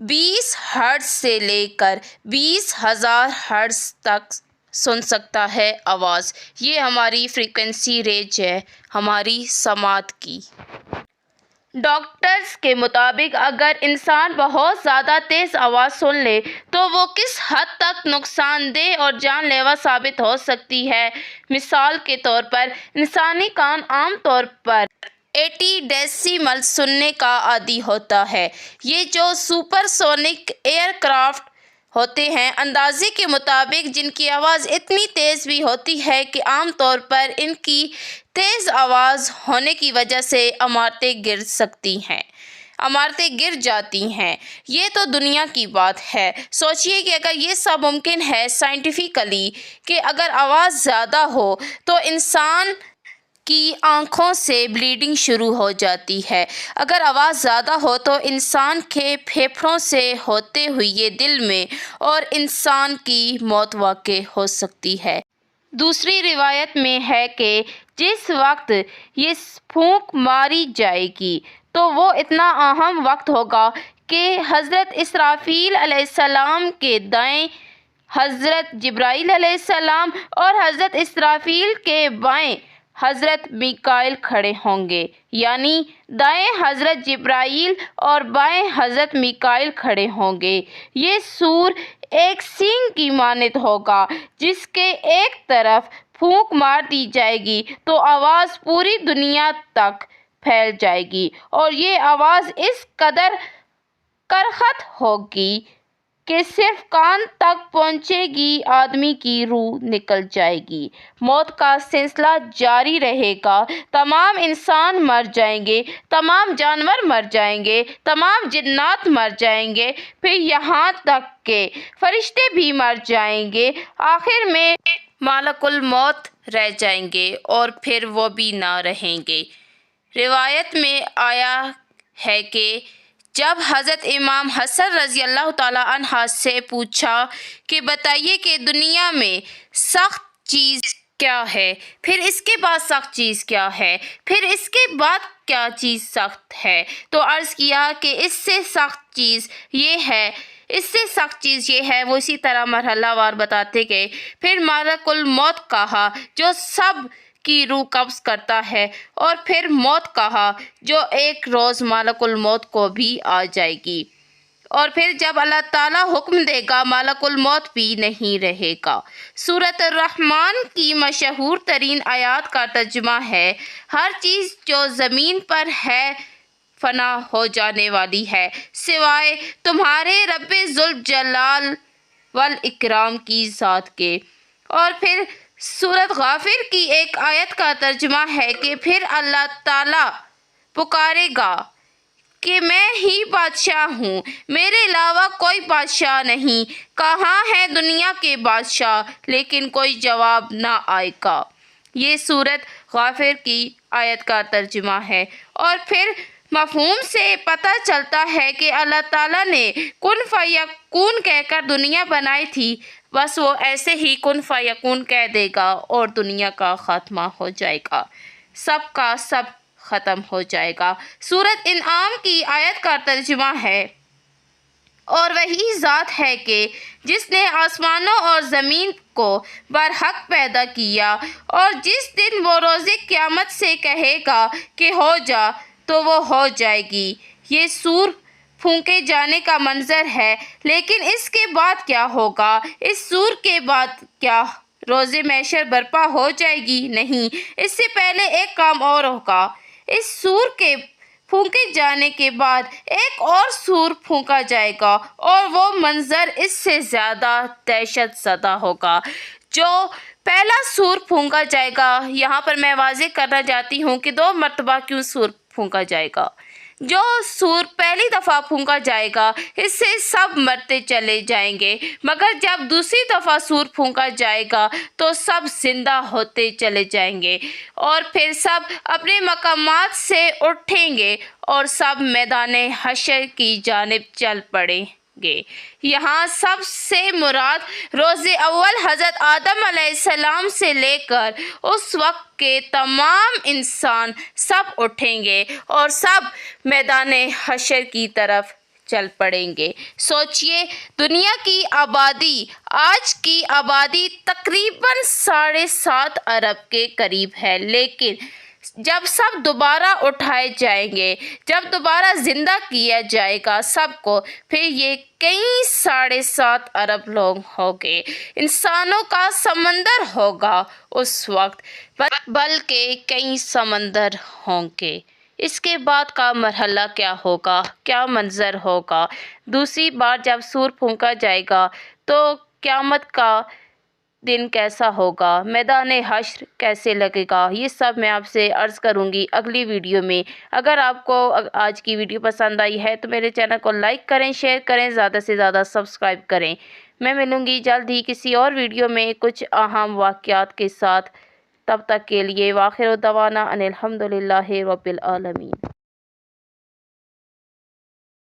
20 hertz سے لے کر 20,000 ہرٹز تک سن سکتا ہے آواز۔ یہ ہماری فریکوینسی رینج ہے ہماری سماعت کی۔ ڈاکٹرز کے مطابق اگر انسان بہت زیادہ تیز آواز سن لے تو وہ کس حد تک نقصان دہ اور جان لیوا ثابت ہو سکتی ہے۔ مثال کے طور پر انسانی کان عام طور پر 80 ڈیسیبل سننے کا عادی ہوتا ہے۔ یہ جو سپر سونک ایئر کرافٹ ہوتے ہیں اندازے کے مطابق جن کی آواز اتنی تیز بھی ہوتی ہے کہ عام طور پر ان کی تیز آواز ہونے کی وجہ سے عمارتیں گر جاتی ہیں۔ یہ تو دنیا کی بات ہے۔ سوچئے کہ اگر یہ سب ممکن ہے سائنٹیفکلی کہ اگر آواز زیادہ ہو تو انسان کی آنکھوں سے بلیڈنگ شروع ہو جاتی ہے، اگر آواز زیادہ ہو تو انسان کے پھیپھڑوں سے ہوتے ہوئے دل میں اور انسان کی موت واقع ہو سکتی ہے۔ دوسری روایت میں ہے کہ جس وقت یہ پھونک ماری جائے گی تو وہ اتنا اہم وقت ہوگا کہ حضرت اسرافیل علیہ السلام کے دائیں حضرت جبرائیل علیہ السلام اور حضرت اسرافیل کے بائیں حضرت میکائیل کھڑے ہوں گے، یعنی دائیں حضرت جبرائیل اور بائیں حضرت میکائیل کھڑے ہوں گے۔ یہ سور ایک سینگ کی مانند ہوگا جس کے ایک طرف پھونک مار دی جائے گی تو آواز پوری دنیا تک پھیل جائے گی اور یہ آواز اس قدر کرخت ہوگی کہ صرف کان تک پہنچے گی، آدمی کی روح نکل جائے گی، موت کا سلسلہ جاری رہے گا، تمام انسان مر جائیں گے، تمام جانور مر جائیں گے، تمام جنات مر جائیں گے، پھر یہاں تک کہ فرشتے بھی مر جائیں گے، آخر میں ملک الموت رہ جائیں گے اور پھر وہ بھی نہ رہیں گے۔ روایت میں آیا ہے کہ جب حضرت امام حسن رضی اللہ تعالیٰ عنہ سے پوچھا کہ بتائیے کہ دنیا میں سخت چیز کیا ہے، پھر اس کے بعد سخت چیز کیا ہے، پھر اس کے بعد کیا چیز سخت ہے، تو عرض کیا کہ اس سے سخت چیز یہ ہے، وہ اسی طرح مرحلہ وار بتاتے گئے۔ پھر ملک الموت کہا جو سب کی روح قبض کرتا ہے، اور پھر موت کہا جو ایک روز ملک الموت کو بھی آ جائے گی، اور پھر جب اللہ تعالیٰ حکم دے گا ملک الموت بھی نہیں رہے گا۔ سورۃ الرحمن کی مشہور ترین آیات کا ترجمہ ہے، ہر چیز جو زمین پر ہے فنا ہو جانے والی ہے سوائے تمہارے رب ذوالجلال والاکرام کی ذات کے۔ اور پھر سورۃ غافر کی ایک آیت کا ترجمہ ہے کہ پھر اللہ تعالیٰ پکارے گا کہ میں ہی بادشاہ ہوں، میرے علاوہ کوئی بادشاہ نہیں، کہاں ہیں دنیا کے بادشاہ، لیکن کوئی جواب نہ آئے گا۔ یہ سورۃ غافر کی آیت کا ترجمہ ہے۔ اور پھر مفہوم سے پتہ چلتا ہے کہ اللہ تعالیٰ نے کن فیکون کہہ کر دنیا بنائی تھی، بس وہ ایسے ہی کن فیکون کہہ دے گا اور دنیا کا خاتمہ ہو جائے گا، سب کا سب ختم ہو جائے گا۔ سورۃ انعام کی آیت کا ترجمہ ہے، اور وہی ذات ہے کہ جس نے آسمانوں اور زمین کو برحق پیدا کیا، اور جس دن وہ روز قیامت سے کہے گا کہ ہو جا تو وہ ہو جائے گی۔ یہ سور پھونکے جانے کا منظر ہے، لیکن اس کے بعد کیا ہوگا؟ اس سور کے بعد کیا روز محشر برپا ہو جائے گی؟ نہیں، اس سے پہلے ایک کام اور ہوگا۔ اس سور کے پھونکے جانے کے بعد ایک اور سور پھونکا جائے گا، اور وہ منظر اس سے زیادہ دہشت زدہ ہوگا۔ جو پہلا سور پھونکا جائے گا، یہاں پر میں واضح کرنا چاہتی ہوں کہ 2 مرتبہ کیوں سور پھونکا جائے گا۔ جو سور پہلی دفعہ پھونکا جائے گا اس سے سب مرتے چلے جائیں گے، مگر جب دوسری دفعہ سور پھونکا جائے گا تو سب زندہ ہوتے چلے جائیں گے، اور پھر سب اپنے مقامات سے اٹھیں گے اور سب میدان حشر کی جانب چل پڑیں گے۔ یہاں سب سے مراد روز اول حضرت آدم علیہ السلام سے لے کر اس وقت کے تمام انسان سب اٹھیں گے اور سب میدان حشر کی طرف چل پڑیں گے۔ سوچئے، دنیا کی آبادی، آج کی آبادی تقریباً 7.5 ارب کے قریب ہے، لیکن جب سب دوبارہ اٹھائے جائیں گے، جب دوبارہ زندہ کیا جائے گا سب کو، پھر یہ کئی 7.5 ارب لوگ ہوں گے۔ انسانوں کا سمندر ہوگا اس وقت، بلکہ کئی سمندر ہوں گے۔ اس کے بعد کا مرحلہ کیا ہوگا، کیا منظر ہوگا؟ دوسری بار جب سور پھونکا جائے گا تو قیامت کا دن کیسا ہوگا، میدان حشر کیسے لگے گا، یہ سب میں آپ سے عرض کروں گی اگلی ویڈیو میں۔ اگر آپ کو آج کی ویڈیو پسند آئی ہے تو میرے چینل کو لائک کریں، شیئر کریں، زیادہ سے زیادہ سبسکرائب کریں۔ میں ملوں گی جلد ہی کسی اور ویڈیو میں کچھ اہم واقعات کے ساتھ۔ تب تک کے لیے وآخر دعوانا ان الحمدللہ رب العالمین۔